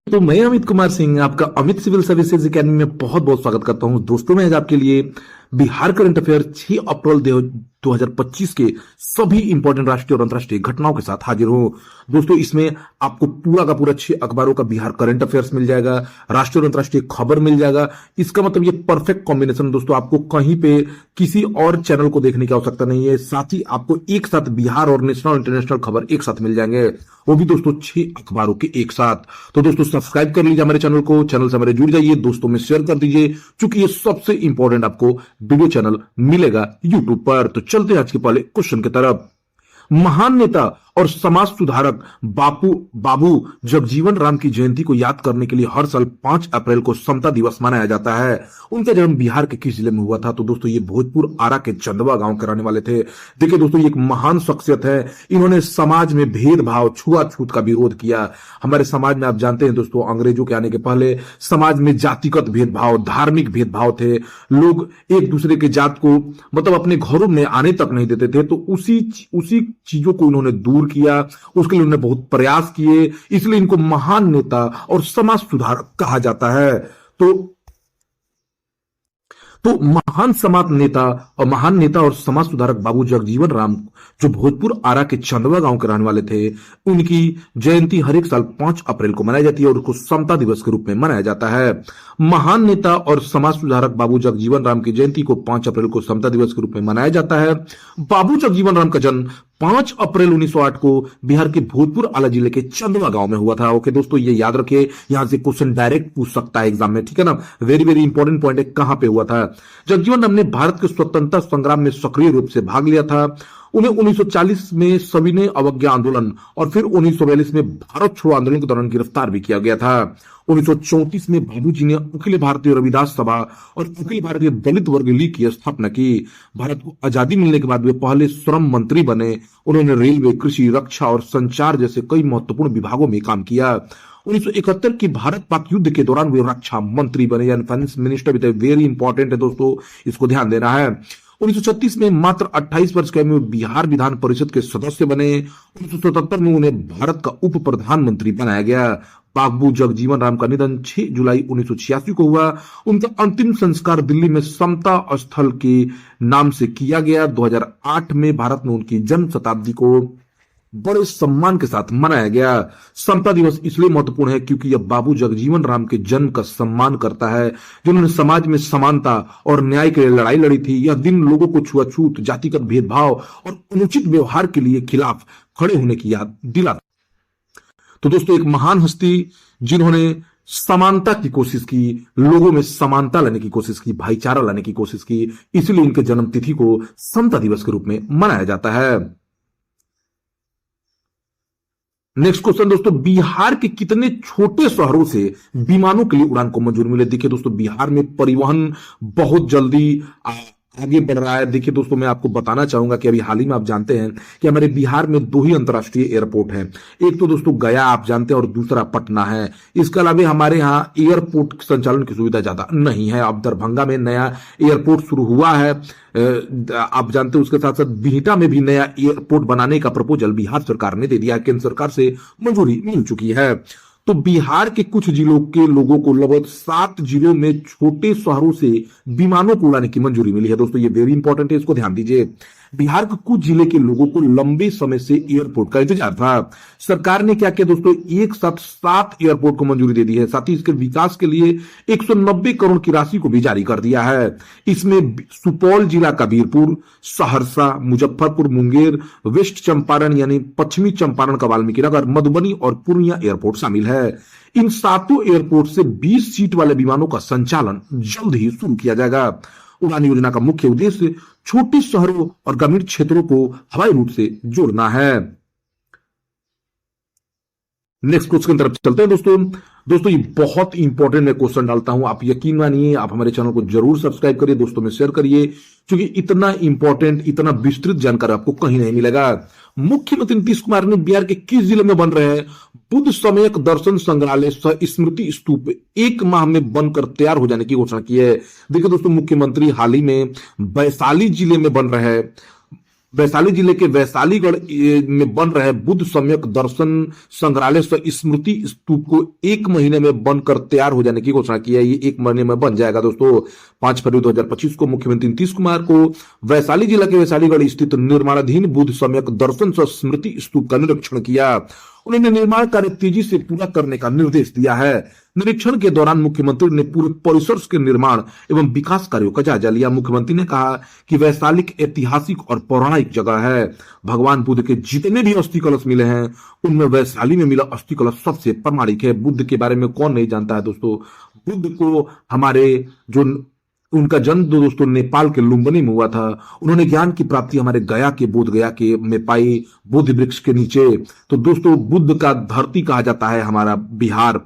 तो मैं अमित कुमार सिंह आपका अमित सिविल सर्विसेज एकेडमी में बहुत बहुत स्वागत करता हूं। दोस्तों मैं आज आपके लिए बिहार करंट अफेयर 6 अप्रैल 2025 के सभी इंपॉर्टेंट राष्ट्रीय और अंतर्राष्ट्रीय घटनाओं के साथ हाजिर हूं। दोस्तों इसमें आपको पूरा का पूरा 6 अखबारों का बिहार करंट अफेयर्स मिल जाएगा, राष्ट्रीय और अंतर्राष्ट्रीय खबर मिल जाएगा। इसका मतलब ये परफेक्ट कॉम्बिनेशन दोस्तों, आपको कहीं पे किसी और चैनल को देखने की आवश्यकता नहीं है। साथ ही आपको एक साथ बिहार और नेशनल और इंटरनेशनल खबर एक साथ मिल जाएंगे, वो भी दोस्तों 6 अखबारों के एक साथ। तो दोस्तों सब्सक्राइब कर लीजिए हमारे चैनल को, चैनल से हमारे जुड़ जाइए, दोस्तों में शेयर कर दीजिए, क्योंकि ये सबसे इंपॉर्टेंट आपको वीडियो चैनल मिलेगा यूट्यूब पर। तो चलते हैं आज के पहले क्वेश्चन की तरफ। महान नेता और समाज सुधारक बाबू जगजीवन राम की जयंती को याद करने के लिए हर साल 5 अप्रैल को समता दिवस मनाया जाता है। उनका जन्म बिहार के किस जिले में हुआ था? तो दोस्तों ये भोजपुर आरा के चंदवा गांव के रहने वाले थे। देखिए दोस्तों ये एक महान शख्सियत है। इन्होंने समाज में भेदभाव, छुआछूत का विरोध किया। हमारे समाज में आप जानते हैं दोस्तों, अंग्रेजों के आने के पहले समाज में जातिगत भेदभाव, धार्मिक भेदभाव थे। लोग एक दूसरे के जात को मतलब अपने घरों में आने तक नहीं देते थे। तो उसी चीजों को इन्होंने दूर किया, उसके लिए उन्होंने बहुत प्रयास किए, इसलिए इनको महान नेता और समाज सुधारक कहा जाता है। तो महान नेता और समाज सुधारक बाबू जगजीवन राम, जो भोजपुर आरा के चंदवा गांव के रहने वाले थे, उनकी जयंती हर एक साल 5 अप्रैल को मनाई जाती है और उसको समता दिवस के रूप में मनाया जाता है। महान नेता और समाज सुधारक बाबू जगजीवन राम की जयंती को 5 अप्रैल को समता दिवस के रूप में मनाया जाता है। बाबू जगजीवन राम का जन्म 5 अप्रैल 1908 को बिहार के भोजपुर आला जिले के चंदवा गांव में हुआ था। ओके दोस्तों ये याद रखिए, यहां से क्वेश्चन डायरेक्ट पूछ सकता है एग्जाम में, ठीक है ना। वेरी वेरी इंपॉर्टेंट पॉइंट है, कहां पे हुआ था। जगजीवन राम ने भारत के स्वतंत्रता संग्राम में सक्रिय रूप से भाग लिया था। उन्हें 1940 में सविनय अवज्ञा आंदोलन और फिर 1942 में भारत छोड़ो आंदोलन के दौरान गिरफ्तार भी किया गया था। 1934 में बाबूजी ने अखिल भारतीय रविदास सभा और अखिल भारतीय दलित वर्ग लीग की स्थापना की। भारत को आजादी मिलने के बाद वे पहले श्रम मंत्री बने। उन्होंने रेलवे, कृषि, रक्षा और संचार जैसे कई महत्वपूर्ण विभागों में काम किया। 1971 की भारत पाक युद्ध के दौरान वे रक्षा मंत्री बने, यानी फाइनेंस मिनिस्टर भी थे। वेरी इंपॉर्टेंट है दोस्तों, इसको ध्यान देना है। 1936 में मात्र 28 वर्ष के में बिहार विधान परिषद के सदस्य बने। 1977 में उन्हें भारत का उप प्रधानमंत्री बनाया गया। बाबू जगजीवन राम का निधन 6 जुलाई 1986 को हुआ। उनका अंतिम संस्कार दिल्ली में समता स्थल के नाम से किया गया। 2008 में भारत में उनकी जन्म शताब्दी को बड़े सम्मान के साथ मनाया गया। समता दिवस इसलिए महत्वपूर्ण है क्योंकि यह बाबू जगजीवन राम के जन्म का सम्मान करता है, जिन्होंने समाज में समानता और न्याय के लिए लड़ाई लड़ी थी। यह दिन लोगों को छुआछूत, जातिगत भेदभाव और अनुचित व्यवहार के लिए खिलाफ खड़े होने की याद दिलाता। तो दोस्तों एक महान हस्ती जिन्होंने समानता की कोशिश की, लोगों में समानता लाने की कोशिश की, भाईचारा लाने की कोशिश की, इसलिए इनके जन्म तिथि को समता दिवस के रूप में मनाया जाता है। नेक्स्ट क्वेश्चन दोस्तों, बिहार के कितने छोटे शहरों से विमानों के लिए उड़ान को मंजूरी मिले? देखिए दोस्तों बिहार में परिवहन बहुत जल्दी आगे बढ़ रहा है। देखिए दोस्तों मैं आपको बताना चाहूंगा कि अभी हाल ही में आप जानते हैं कि हमारे बिहार में 2 ही अंतर्राष्ट्रीय एयरपोर्ट हैं। एक तो दोस्तों गया आप जानते हैं और दूसरा पटना है। इसके अलावा हमारे यहाँ एयरपोर्ट संचालन की सुविधा ज्यादा नहीं है। अब दरभंगा में नया एयरपोर्ट शुरू हुआ है, आप जानते हैं। उसके साथ साथ बिहटा में भी नया एयरपोर्ट बनाने का प्रपोजल बिहार सरकार ने दे दिया है, केंद्र सरकार से मंजूरी मिल चुकी है। तो बिहार के कुछ जिलों के लोगों को लगभग 7 जिलों में छोटे शहरों से विमानों को उड़ाने की मंजूरी मिली है। दोस्तों ये वेरी इंपॉर्टेंट है, इसको ध्यान दीजिए। बिहार के कुछ जिले के लोगों को लंबे समय से एयरपोर्ट का इंतजार था। सरकार ने क्या किया दोस्तों, एक साथ 7 एयरपोर्ट को मंजूरी दे दी है। साथ ही इसके विकास के लिए 190 करोड़ की राशि को भी जारी कर दिया है। इसमें सुपौल जिला का वीरपुर, सहरसा, मुजफ्फरपुर, मुंगेर, वेस्ट चंपारण यानी पश्चिमी चंपारण का वाल्मीकिनगर, मधुबनी और पूर्णिया एयरपोर्ट शामिल है। इन 7 एयरपोर्ट से 20 सीट वाले विमानों का संचालन जल्द ही शुरू किया जाएगा। उड़ान योजना का मुख्य उद्देश्य छोटे शहरों और ग्रामीण क्षेत्रों को हवाई रूट से जोड़ना है। नेक्स्ट क्वेश्चन की तरफ चलते हैं दोस्तों ये बहुत इंपॉर्टेंट मैं क्वेश्चन डालता हूं, आप यकीन मानिए, आप हमारे चैनल को जरूर सब्सक्राइब करिए, दोस्तों में शेयर करिए, क्योंकि इतना इंपॉर्टेंट, इतना विस्तृत जानकारी आपको कहीं नहीं मिलेगा। मुख्यमंत्री नीतीश कुमार ने बिहार के किस जिले में बन रहे हैं बुद्ध सम्यक दर्शन संग्रहालय सह स्मृति स्तूप 1 माह में बनकर तैयार हो जाने की घोषणा की है? देखिए दोस्तों मुख्यमंत्री हाल ही में वैशाली जिले में बन रहे वैशाली जिले के वैशालीगढ़ में बन रहे बुद्ध सम्यक दर्शन संग्रहालय स्मृति स्तूप को 1 महीने में बनकर तैयार हो जाने की घोषणा की है। ये 1 महीने में बन जाएगा दोस्तों। 5 फरवरी 2025 को मुख्यमंत्री नीतीश कुमार को वैशाली जिला के वैशालीगढ़ स्थित निर्माणाधीन बुद्ध सम्यक दर्शन स्मृति स्तूप का निरीक्षण किया। उन्होंने निर्माण कार्य तेजी से पूरा करने का निर्देश दिया है। निरीक्षण के दौरान मुख्यमंत्री ने पूरे परिसर के निर्माण एवं विकास कार्यों का जायजा लिया। मुख्यमंत्री ने कहा कि वैशाली ऐतिहासिक और पौराणिक जगह है। भगवान बुद्ध के जितने भी अस्थि कलश मिले हैं उनमें वैशाली में मिला अस्थि कलश सबसे प्रमाणिक है। बुद्ध के बारे में कौन नहीं जानता है दोस्तों। बुद्ध को हमारे जो उनका जन्म दोस्तों नेपाल के लुम्बिनी में हुआ था। उन्होंने ज्ञान की प्राप्ति हमारे गया के बोध गया के में पाई बोध वृक्ष के नीचे। तो दोस्तों बुद्ध का धरती कहा जाता है हमारा बिहार।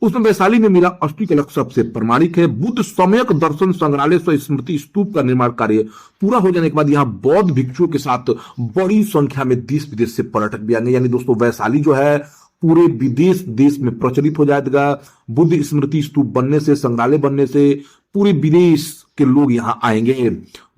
उसमें वैशाली में मिला अस्थि कलश सबसे प्रमाणिक है। बुद्ध सम्यक दर्शन संग्रहालय स्मृति स्तूप का निर्माण कार्य पूरा हो जाने के बाद यहाँ बौद्ध भिक्षुओं के साथ बड़ी संख्या में देश विदेश से पर्यटक भी आएंगे। यानी दोस्तों वैशाली जो है पूरे विदेश देश में प्रचलित हो जाएगा। बुद्ध स्मृति स्तूप बनने से, संग्रहालय बनने से पूरे विदेश के लोग यहाँ आएंगे।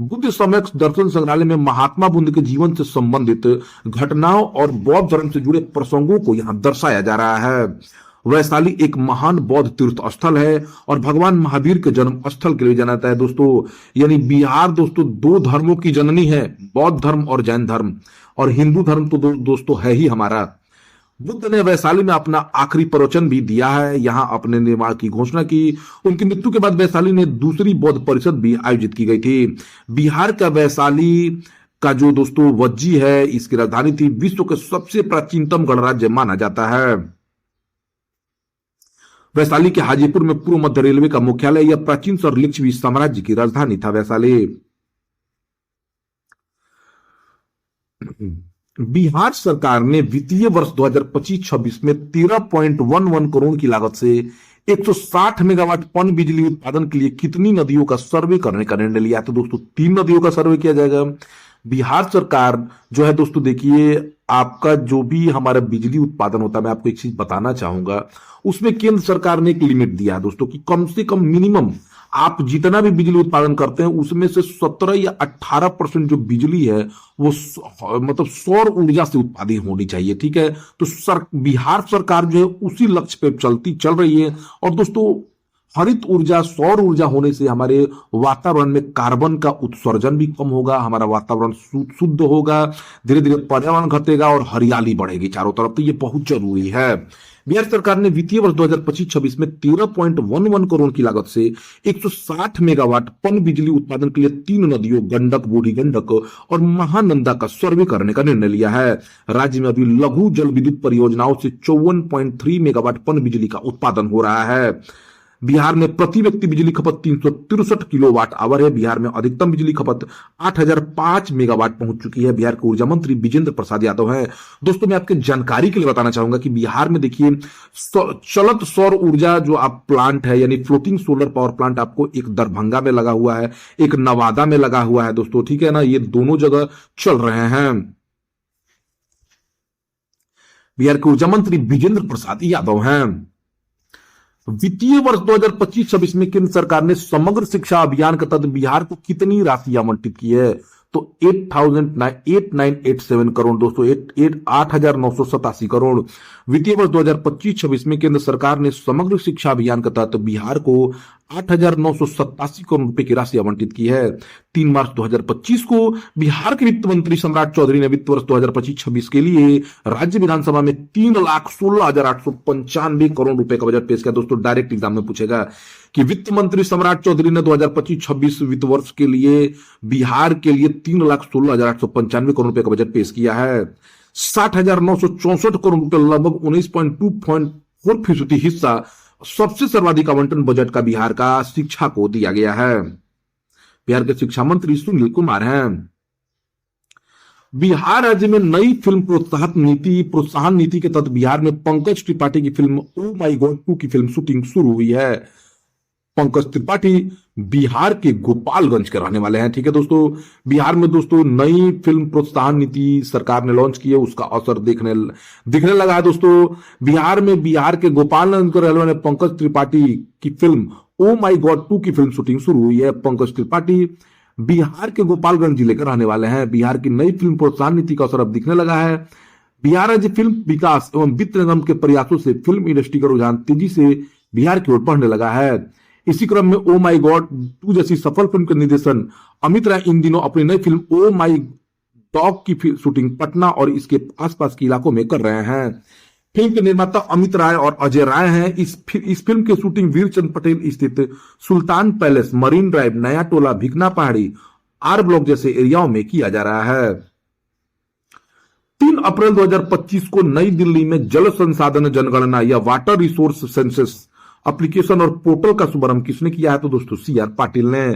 बुद्ध सम्यक दर्शन संग्रहालय में महात्मा बुद्ध के जीवन से संबंधित घटनाओं और बौद्ध धर्म से जुड़े प्रसंगों को यहाँ दर्शाया जा रहा है। वैशाली एक महान बौद्ध तीर्थ स्थल है और भगवान महावीर के जन्म स्थल के लिए जाना जाता है दोस्तों। यानी बिहार दोस्तों 2 धर्मों की जननी है, बौद्ध धर्म और जैन धर्म, और हिंदू धर्म तो दोस्तों है ही हमारा। बुद्ध ने वैशाली में अपना आखिरी प्रवचन भी दिया है, यहां अपने निर्माण की घोषणा की। उनकी मृत्यु के बाद वैशाली में दूसरी बौद्ध परिषद भी आयोजित की गई थी। बिहार का वैशाली का जो दोस्तों वज्जी है, इसकी राजधानी थी। विश्व के सबसे प्राचीनतम गणराज्य माना जाता है। वैशाली के हाजीपुर में पूर्व मध्य रेलवे का मुख्यालय। यह प्राचीन और लिच्छवी साम्राज्य की राजधानी था वैशाली। बिहार सरकार ने वित्तीय वर्ष 2025-26 में 13.11 करोड़ की लागत से 160 मेगावाट पन बिजली उत्पादन के लिए कितनी नदियों का सर्वे करने का निर्णय लिया। तो दोस्तों 3 नदियों का सर्वे किया जाएगा। बिहार सरकार जो है दोस्तों देखिए, आपका जो भी हमारा बिजली उत्पादन होता है, मैं आपको एक चीज बताना चाहूंगा, उसमें केंद्र सरकार ने एक लिमिट दिया है दोस्तों कि कम से कम मिनिमम आप जितना भी बिजली उत्पादन करते हैं उसमें से 17 या 18% जो बिजली है वो मतलब सौर ऊर्जा से उत्पादित होनी चाहिए। ठीक है, तो बिहार सरकार जो है उसी लक्ष्य पे चल रही है। और दोस्तों हरित ऊर्जा, सौर ऊर्जा होने से हमारे वातावरण में कार्बन का उत्सर्जन भी कम होगा, हमारा वातावरण शुद्ध होगा, धीरे धीरे पर्यावरण घटेगा और हरियाली बढ़ेगी चारों तरफ। तो ये बहुत जरूरी है। बिहार सरकार ने वित्तीय वर्ष 2025-26 में 13.11 करोड़ की लागत से 160 मेगावाट पन बिजली उत्पादन के लिए 3 नदियों गंडक, बूढ़ी गंडक और महानंदा का सर्वे करने का निर्णय लिया है। राज्य में अभी लघु जल विद्युत परियोजनाओं से 54.3 मेगावाट पन बिजली का उत्पादन हो रहा है। बिहार में प्रति व्यक्ति बिजली खपत 363 किलोवाट आवर है। बिहार में अधिकतम बिजली खपत 8005 मेगावाट पहुंच चुकी है। बिहार के ऊर्जा मंत्री विजेंद्र प्रसाद यादव हैं। दोस्तों मैं आपके जानकारी के लिए बताना चाहूंगा कि बिहार में देखिए चलत सौर ऊर्जा जो आप प्लांट है, यानी फ्लोटिंग सोलर पावर प्लांट, आपको एक दरभंगा में लगा हुआ है, एक नवादा में लगा हुआ है दोस्तों। ठीक है ना, ये दोनों जगह चल रहे हैं। बिहार के ऊर्जा मंत्री विजेंद्र प्रसाद यादव हैं। वित्तीय वर्ष 2025-26 में केंद्र सरकार ने समग्र शिक्षा अभियान के तहत बिहार को कितनी राशि आवंटित की है। तो 8987 करोड़ दोस्तों, 8,987 करोड़। वित्तीय वर्ष 2025-26 में केंद्र सरकार ने समग्र शिक्षा अभियान के तहत बिहार को 8,987 करोड़ रुपए की राशि आवंटित की है। 3 मार्च 2025 को बिहार के वित्त मंत्री सम्राट चौधरी ने वित्त वर्ष 2025-26 के लिए राज्य विधानसभा में 3,16,895 करोड़ रुपए का बजट पेश किया। दोस्तों डायरेक्ट एग्जाम में पूछेगा कि वित्त मंत्री सम्राट चौधरी ने 2025-26 वित्त वर्ष के लिए बिहार के लिए 3,16,895 करोड़ रुपए का बजट पेश किया है। 60,964 करोड़ रुपए, लगभग 19.24% हिस्सा, सबसे सर्वाधिक आवंटन बजट का बिहार का शिक्षा को दिया गया है। बिहार के शिक्षा मंत्री सुनील कुमार हैं। बिहार राज्य में नई फिल्म प्रोत्साहन नीति के तहत बिहार में पंकज त्रिपाठी की फिल्म ओ माई गॉड 2 की फिल्म शूटिंग शुरू हुई है। पंकज त्रिपाठी बिहार के गोपालगंज के रहने वाले हैं। ठीक है दोस्तों, बिहार में दोस्तों नई फिल्म प्रोत्साहन नीति सरकार ने लॉन्च की है, उसका असर दिखने लगा है दोस्तों। बिहार के गोपालगंज के रहने वाले पंकज त्रिपाठी की फिल्म ओ माई गॉड 2 की फिल्म शूटिंग शुरू हुई है। पंकज त्रिपाठी बिहार के गोपालगंज जिले के रहने वाले हैं। बिहार की नई फिल्म प्रोत्साहन नीति का असर अब दिखने लगा है। बिहार राज्य फिल्म विकास एवं वित्त निगम के प्रयासों से फिल्म इंडस्ट्री का रुझान तेजी से बिहार की ओर बढ़ने लगा है। इसी क्रम में ओ माई गॉड 2 जैसी सफल फिल्म के निर्देशन अमित राय इन दिनों अपनी नई फिल्म ओ माई डॉग की शूटिंग पटना और इसके आसपास के इलाकों में कर रहे हैं। फिल्म के निर्माता अमित राय और अजय राय हैं। इस फिल्म की शूटिंग वीरचंद पटेल स्थित सुल्तान पैलेस, मरीन ड्राइव, नया टोला, भिकना पहाड़ी, आर ब्लॉक जैसे एरियाओं में किया जा रहा है। 3 अप्रैल 2025 को नई दिल्ली में जल संसाधन जनगणना या वाटर रिसोर्स सेंसस एप्लीकेशन और पोर्टल का शुभारंभ किसने किया है? तो दोस्तों सी आर पाटिल ने।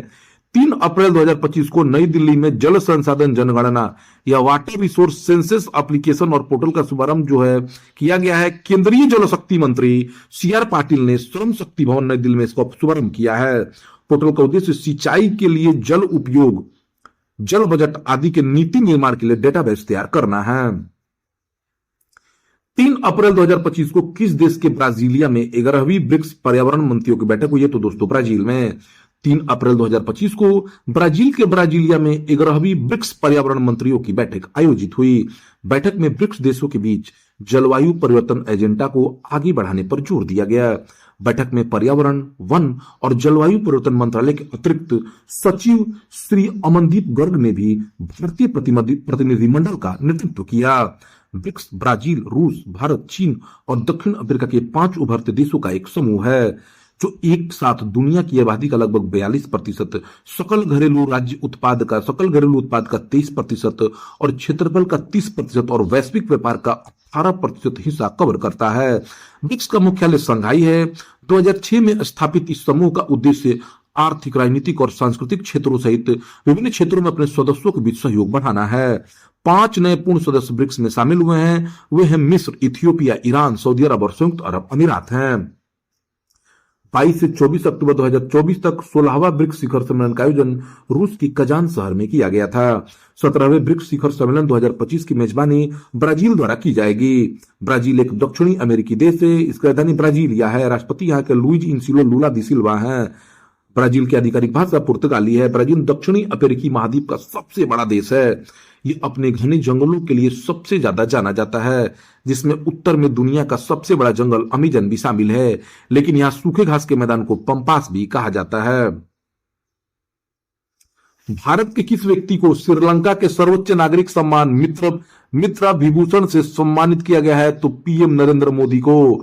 3 अप्रैल 2025 को नई दिल्ली में जल संसाधन जनगणना या वाटर रिसोर्स सेंसस एप्लीकेशन और पोर्टल का शुभारंभ जो है किया गया है। केंद्रीय जल शक्ति मंत्री सी आर पाटिल ने श्रम शक्ति भवन नई दिल्ली में इसका शुभारंभ किया है। पोर्टल का उद्देश्य सिंचाई के लिए जल उपयोग, जल बजट आदि के नीति निर्माण के लिए डेटाबेस तैयार करना है। 3 अप्रैल 2025 को किस देश के ब्राजीलिया में 11वीं ब्रिक्स पर्यावरण मंत्रियों की बैठक हुई है? तो दोस्तों ब्राजील में। 3 अप्रैल 2025 को ब्राजील के ब्राजीलिया में 11वीं ब्रिक्स पर्यावरण मंत्रियों की बैठक आयोजित हुई। बैठक में ब्रिक्स देशों के बीच जलवायु परिवर्तन एजेंडा को आगे बढ़ाने पर जोर दिया गया। बैठक में पर्यावरण, वन और जलवायु परिवर्तन मंत्रालय के अतिरिक्त सचिव श्री अमनदीप गर्ग ने भी भारतीय प्रतिनिधिमंडल का नेतृत्व किया। ब्रिक्स ब्राजील, रूस, भारत, चीन और दक्षिण अफ्रीका के 5 उभरते देशों का एक समूह है जो एक साथ दुनिया की आबादी का लगभग 42%, सकल घरेलू उत्पाद का 23% और क्षेत्रफल का 30% और वैश्विक व्यापार का 18% हिस्सा कवर करता है। ब्रिक्स का मुख्यालय शंघाई है। 2006 में स्थापित इस समूह का उद्देश्य आर्थिक, राजनीतिक और सांस्कृतिक क्षेत्रों सहित विभिन्न क्षेत्रों में अपने सदस्यों के बीच सहयोग बढ़ाना है। 5 नए पूर्ण सदस्य ब्रिक्स में शामिल हुए हैं। वे हैं मिस्र, इथियोपिया, ईरान, सऊदी अरब और संयुक्त अरब अमीरात हैं। 22 से 24 अक्टूबर 2024 तक 16वां ब्रिक्स शिखर सम्मेलन का आयोजन रूस की कजान शहर में किया गया था। 17वें ब्रिक्स शिखर सम्मेलन 2025 की मेजबानी ब्राजील द्वारा की जाएगी। ब्राजील एक दक्षिणी अमेरिकी देश है। इसकी राजधानी ब्राजीलिया है। राष्ट्रपति यहाँ के लुइज इनसिलो लुला दी सिल्वा हैं। ब्राजील की आधिकारिक भाषा पुर्तगाली है। ब्राजील दक्षिणी अमेरिकी महाद्वीप का सबसे बड़ा देश है। ये अपने घने जंगलों के लिए सबसे ज्यादा जाना जाता है, जिसमें उत्तर में दुनिया का सबसे बड़ा जंगल अमेजन भी शामिल है। लेकिन यहाँ सूखे घास के मैदान को पंपास भी कहा जाता है। भारत के किस व्यक्ति को श्रीलंका के सर्वोच्च नागरिक सम्मान मित्रा विभूषण से सम्मानित किया गया है? तो पीएम नरेंद्र मोदी को।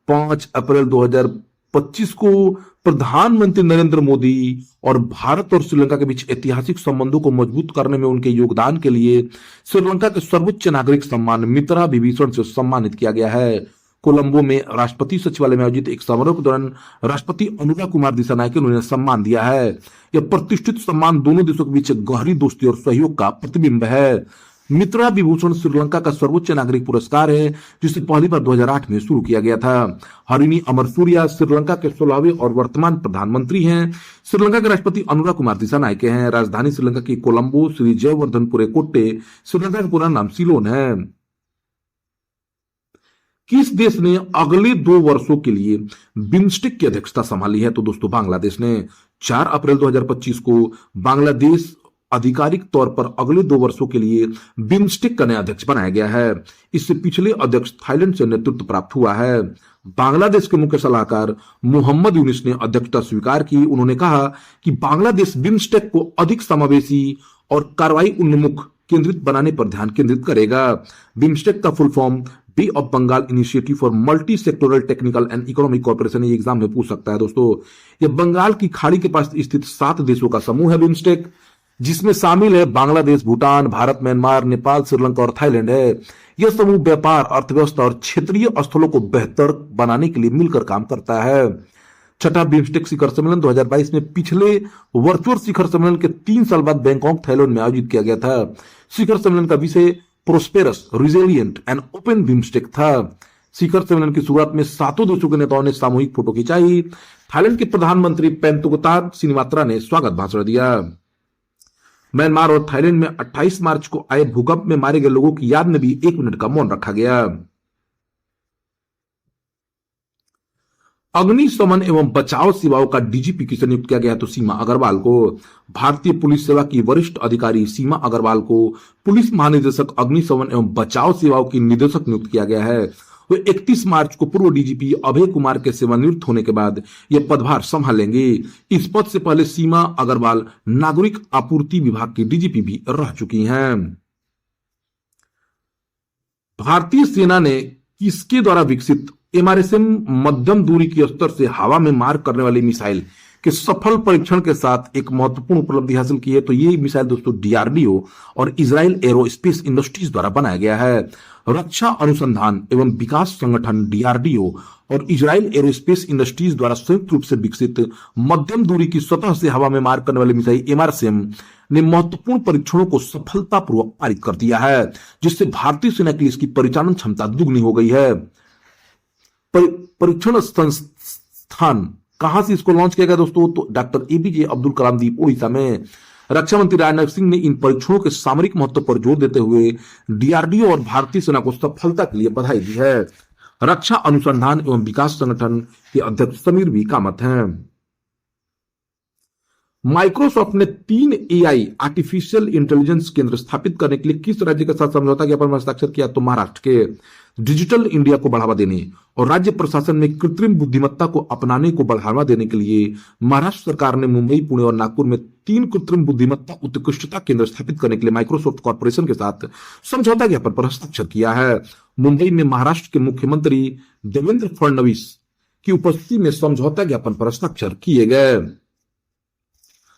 5 अप्रैल 2025 को प्रधानमंत्री नरेंद्र मोदी और भारत और श्रीलंका के बीच ऐतिहासिक संबंधों को मजबूत करने में उनके योगदान के लिए श्रीलंका के सर्वोच्च नागरिक सम्मान मित्रा विभूषण से सम्मानित किया गया है। कोलंबो में राष्ट्रपति सचिवालय में आयोजित एक समारोह के दौरान राष्ट्रपति अनुरा कुमार दिसानायके ने उन्हें सम्मान दिया है। यह प्रतिष्ठित सम्मान दोनों देशों के बीच गहरी दोस्ती और सहयोग का प्रतिबिंब है। मित्रा विभूषण श्रीलंका का सर्वोच्च नागरिक पुरस्कार है, जिसे पहली बार 2008 में शुरू किया गया था। हरिनी अमरसूरिया श्रीलंका के 16वें और वर्तमान प्रधानमंत्री हैं। श्रीलंका के राष्ट्रपति अनुरा कुमार दिसानायके हैं। राजधानी श्रीलंका की कोलंबो। श्री जयवर्धनपुरे कोट्टे श्रीलंका का पूरा नाम सिलोन है। किस देश ने अगले 2 वर्षों के लिए बिम्स्टेक की अध्यक्षता संभाली है? तो दोस्तों बांग्लादेश ने। 4 अप्रैल 2025 को बांग्लादेश आधिकारिक तौर पर अगले 2 वर्षों के लिए बिम्स्टेक का नया अध्यक्ष बनाया गया है। इससे पिछले अध्यक्ष थाईलैंड से नेतृत्व प्राप्त हुआ है। बांग्लादेश के मुख्य सलाहकार मोहम्मद यूनिस ने अध्यक्षता स्वीकार की। उन्होंने कहा कि बांग्लादेश बिम्स्टेक को अधिक समावेशी और कार्रवाई उन्मुख केंद्रित बनाने पर ध्यान केंद्रित करेगा। बिम्स्टेक का full form Bay of Bengal initiative for multi sectoral technical and economic corporation, ये एग्जाम में पूछ सकता है दोस्तों। यह बंगाल की खाड़ी के पास स्थित 7 देशों का समूह है बिम्स्टेक, जिसमें शामिल है बांग्लादेश, भूटान, भारत, म्यांमार, नेपाल, श्रीलंका और थाईलैंड है। यह समूह व्यापार, अर्थव्यवस्था और क्षेत्रीय स्थलों को बेहतर बनाने के लिए मिलकर काम करता है। 6ठा बिम्स्टेक शिखर सम्मेलन 2022 में पिछले वर्चुअल शिखर सम्मेलन के 3 साल बाद बैंकॉक, थाईलैंड में आयोजित किया गया था। शिखर सम्मेलन का विषय prosperous, resilient and open BIMSTEC था। शिखर सम्मेलन की शुरुआत में 7 देशों के नेताओं ने सामूहिक फोटो खिंचाई। थाईलैंड के प्रधानमंत्री पेंतुगतान सिनिवात्रा ने स्वागत भाषण दिया। म्यांमार और थाईलैंड में 28 मार्च को आए भूकंप में मारे गए लोगों की याद में भी 1 मिनट का मौन रखा गया। अग्निशमन एवं बचाव सेवाओं का डीजीपी किसे नियुक्त किया गया है? तो सीमा अग्रवाल को। भारतीय पुलिस सेवा की वरिष्ठ अधिकारी सीमा अग्रवाल को पुलिस महानिदेशक अग्निशमन एवं बचाव सेवाओं की निदेशक नियुक्त किया गया है। वे 31 मार्च को पूर्व डीजीपी अभय कुमार के सेवानिवृत्त होने के बाद यह पदभार संभालेंगे। इस पद से पहले सीमा अग्रवाल नागरिक आपूर्ति विभाग की डीजीपी भी रह चुकी हैं। भारतीय सेना ने किसके द्वारा विकसित एमआरएसएम मध्यम दूरी के स्तर से हवा में मार करने वाली मिसाइल के सफल परीक्षण के साथ एक महत्वपूर्ण उपलब्धि हासिल की है? तो ये मिसाइल दोस्तों डीआरडीओ और इजराइल एरोस्पेस इंडस्ट्रीज द्वारा बनाया गया है। रक्षा अनुसंधान एवं विकास संगठन डीआरडीओ और इजराइल एरोस्पेस इंडस्ट्रीज द्वारा संयुक्त रूप से विकसित मध्यम दूरी की सतह से हवा में मार करने वाली मिसाइल एमआरएसएम ने महत्वपूर्ण परीक्षणों को सफलतापूर्वक पारित कर दिया है, जिससे भारतीय सेना के लिए इसकी परिचालन क्षमता दुगनी हो गई है। परीक्षण संस्थान कहां से इसको लॉन्च किया गया दोस्तों? तो डॉक्टर एपीजे अब्दुल कलाम द्वीप ओडिशा में। रक्षा मंत्री राजनाथ सिंह ने इन परीक्षणों के सामरिक महत्व पर जोर देते हुए डीआरडीओ और भारतीय सेना को सफलता के लिए बधाई दी है। रक्षा अनुसंधान एवं विकास संगठन के अध्यक्ष समीर वी कामत हैं। माइक्रोसॉफ्ट ने 3 एआई आर्टिफिशियल इंटेलिजेंस केंद्र स्थापित करने के लिए किस राज्य के साथ समझौता ज्ञापन पर हस्ताक्षर किया? तो महाराष्ट्र के। डिजिटल इंडिया को बढ़ावा देने और राज्य प्रशासन में कृत्रिम बुद्धिमत्ता को अपनाने को बढ़ावा देने के लिए महाराष्ट्र सरकार ने मुंबई, पुणे और नागपुर में 3 कृत्रिम बुद्धिमत्ता उत्कृष्टता केंद्र स्थापित करने के लिए माइक्रोसॉफ्ट कॉर्पोरेशन के साथ समझौता ज्ञापन पर हस्ताक्षर किया है। मुंबई में महाराष्ट्र के मुख्यमंत्री देवेंद्र फडणवीस की उपस्थिति में समझौता ज्ञापन पर हस्ताक्षर किए गए।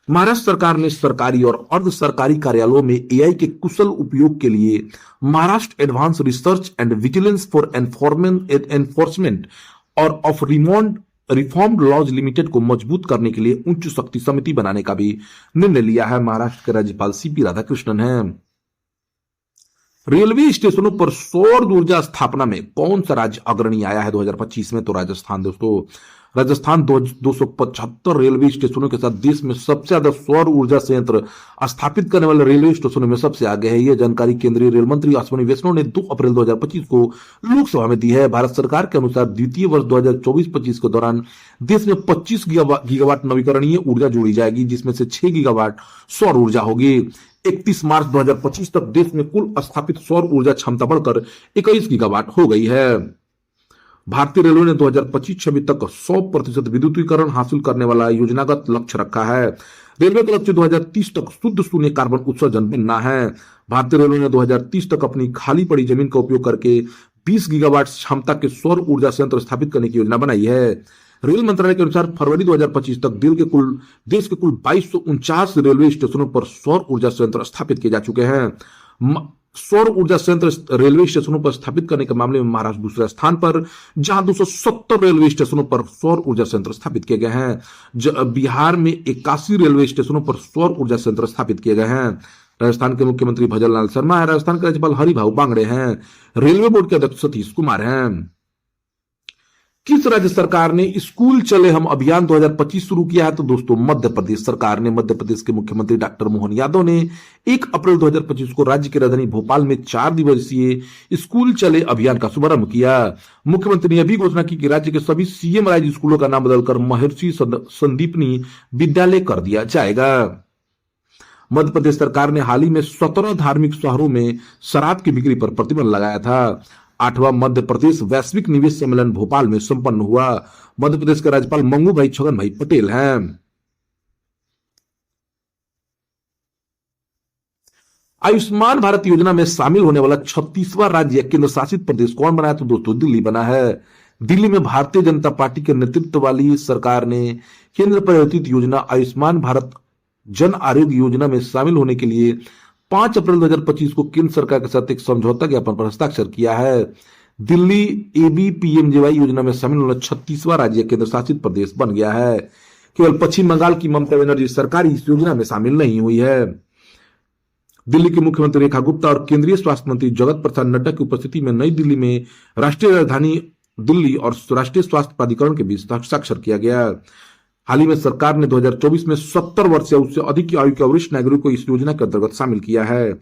महाराष्ट्र सरकार ने सरकारी और अर्ध सरकारी कार्यालयों में एआई के कुशल उपयोग के लिए Maharashtra advance research and vigilance for enforcement और ऑफ रिफॉर्म्ड लॉज लिमिटेड को मजबूत करने के लिए उच्च शक्ति समिति बनाने का भी निर्णय लिया है। महाराष्ट्र के राज्यपाल सीपी राधाकृष्णन हैं। रेलवे स्टेशनों पर सौर ऊर्जा स्थापना में कौन सा राज्य अग्रणी आया है 2025 में? तो राजस्थान दोस्तों। राजस्थान 275 रेलवे स्टेशनों के साथ देश में सबसे ज्यादा सौर ऊर्जा संयंत्र स्थापित करने वाले रेलवे स्टेशनों में सबसे आगे है। यह जानकारी केंद्रीय रेल मंत्री अश्विनी वैष्णव ने 2 अप्रैल 2025 को लोकसभा में दी है। भारत सरकार के अनुसार द्वितीय वर्ष 2024-25 के दौरान देश में 25 गीगावाट नवीकरणीय ऊर्जा जोड़ी जाएगी, जिसमें से 6 गीगावाट सौर ऊर्जा होगी। 31 मार्च 2025 तक देश में कुल स्थापित सौर ऊर्जा क्षमता बढ़कर 21 गीगावाट हो गई है। भारतीय रेलवे ने 2025-26 तक 100% विद्युतीकरण हासिल करने वाला योजनागत लक्ष्य रखा है। रेलवे का लक्ष्य 2030 तक शुद्ध शून्य कार्बन उत्सर्जन बनना है। भारतीय रेलवे ने 2030 तक अपनी खाली पड़ी जमीन का उपयोग करके 20 गीगावाट क्षमता के सौर ऊर्जा संयंत्र स्थापित करने की योजना बनाई है। रेल मंत्रालय के अनुसार फरवरी 2025 तक देश के कुल 2249 रेलवे स्टेशनों पर सौर ऊर्जा संयंत्र स्थापित किए जा चुके हैं। सौर ऊर्जा संयंत्र रेलवे स्टेशनों पर स्थापित करने के मामले में महाराष्ट्र दूसरे स्थान पर, जहां 270 रेलवे स्टेशनों पर सौर ऊर्जा संयंत्र स्थापित किए गए हैं। बिहार में 81 रेलवे स्टेशनों पर सौर ऊर्जा संयंत्र स्थापित किए गए हैं। राजस्थान के मुख्यमंत्री भजन लाल शर्मा है। राजस्थान के राज्यपाल हरिभाऊ बांगड़े हैं। रेलवे बोर्ड के अध्यक्ष सतीश कुमार हैं। किस राज्य सरकार ने स्कूल चले हम अभियान 2025 शुरू किया है? तो दोस्तों मध्य प्रदेश सरकार ने। मध्य प्रदेश के मुख्यमंत्री डॉक्टर मोहन यादव ने 1 अप्रैल 2025 को राज्य की राजधानी भोपाल में 4 दिवसीय स्कूल चले अभियान का शुभारंभ किया। मुख्यमंत्री ने यह भी घोषणा की कि राज्य के सभी सीएम राइज स्कूलों का नाम बदलकर महर्षि संदीपनी विद्यालय कर दिया जाएगा। मध्य प्रदेश सरकार ने हाल ही में 17 धार्मिक शहरों में शराब की बिक्री पर प्रतिबंध लगाया था। 8वां मध्य प्रदेश वैश्विक निवेश सम्मेलन भोपाल में संपन्न हुआ। मध्य प्रदेश के राज्यपाल मंगू भाई छगन भाई पटेल हैं। आयुष्मान भारत योजना में शामिल होने वाला 36वां राज्य केंद्र शासित प्रदेश कौन बना है? तो दोस्तों दिल्ली बना है। दिल्ली में भारतीय जनता पार्टी के नेतृत्व वाली सरकार ने केंद्र प्रायोजित योजना आयुष्मान भारत जन आरोग्य योजना में शामिल होने के लिए 5 अप्रैल 2025 को केंद्र सरकार के साथ एक समझौता ज्ञापन पर हस्ताक्षर किया है। दिल्ली एबीपीएमजेवाई योजना में शामिल होना 36वां राज्य केंद्र शासित प्रदेश बन गया है। केवल पश्चिम बंगाल की ममता बनर्जी सरकार इस योजना में शामिल नहीं हुई है। दिल्ली के मुख्यमंत्री रेखा गुप्ता और केंद्रीय स्वास्थ्य मंत्री जगत प्रसाद नड्डा की उपस्थिति में नई दिल्ली में राष्ट्रीय राजधानी दिल्ली और राष्ट्रीय स्वास्थ्य प्राधिकरण के बीच हस्ताक्षर किया गया। हाल ही में सरकार ने 2024 में 70 वर्ष या उससे अधिक की आयु के वरिष्ठ नागरिकों को इस योजना के अंतर्गत शामिल किया है।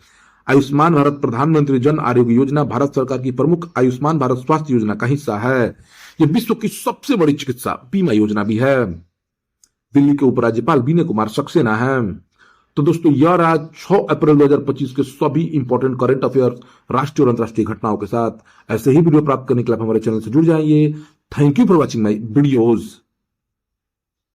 आयुष्मान भारत प्रधानमंत्री जन आरोग्य योजना भारत सरकार की प्रमुख आयुष्मान भारत स्वास्थ्य योजना का हिस्सा है। ये विश्व की सबसे बड़ी चिकित्सा बीमा योजना भी है। दिल्ली के उपराज्यपाल विनय कुमार सक्सेना हैं। तो दोस्तों यार आज 6 अप्रैल 2025 के सभी इंपॉर्टेंट करंट अफेयर, राष्ट्रीय और अंतर्राष्ट्रीय घटनाओं के साथ ऐसे ही वीडियो प्राप्त करने के लिए आप हमारे चैनल से जुड़ जाइए। Thank you for watching my videos.